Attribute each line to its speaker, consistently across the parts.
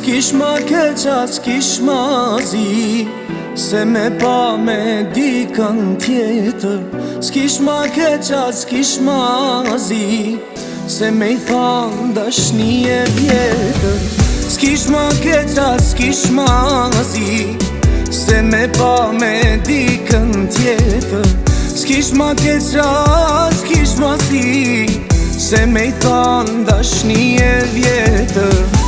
Speaker 1: S'kish ma keqa, s'kish ma zi, se me pa me dikën tjetër. S'kish ma keqa, s'kish ma zi, se me I than dashni e vjetër. S'kish ma keqa, s'kish ma zi, se me pa me dikën tjetër. S'kish ma keqa, s'kish ma zi, se me I than dashni e vjetër.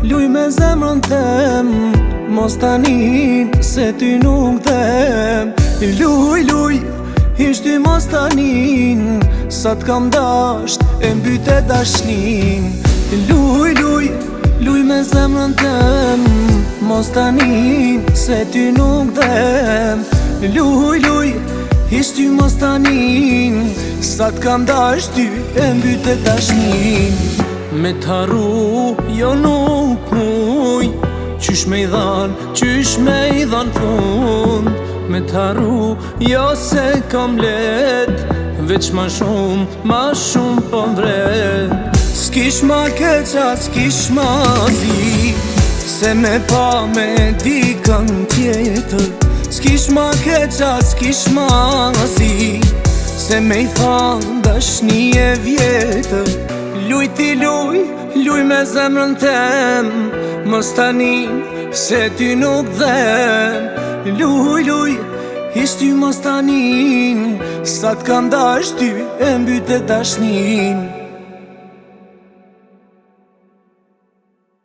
Speaker 1: Luj me zemrën tem, mos tanin se ty nuk dem. Luj, ish ty mos tanin, sa t'kam dasht e mbyte dashnin. Luj me zemrën tem, mos tanin se ty nuk dem. Luj, ish ty mos tanin, sa t'kam dasht ty e mbyte dashnin. Me t'haru jo nuk muj, qysh me I dhan pun. Me t'haru jo se kam let, veç ma shumë po mbret. S'kish ma keqa, s'kish ma zi, se me pa me dikën tjetër. S'kish ma keqa, s'kish ma zi, se me I than dashni e vjetër. Luj me zemrën tem, mos tanin se ty nuk dhem. Luj, ish ty mos tanin, sa t'kam dasht ty e mbyte dashnin.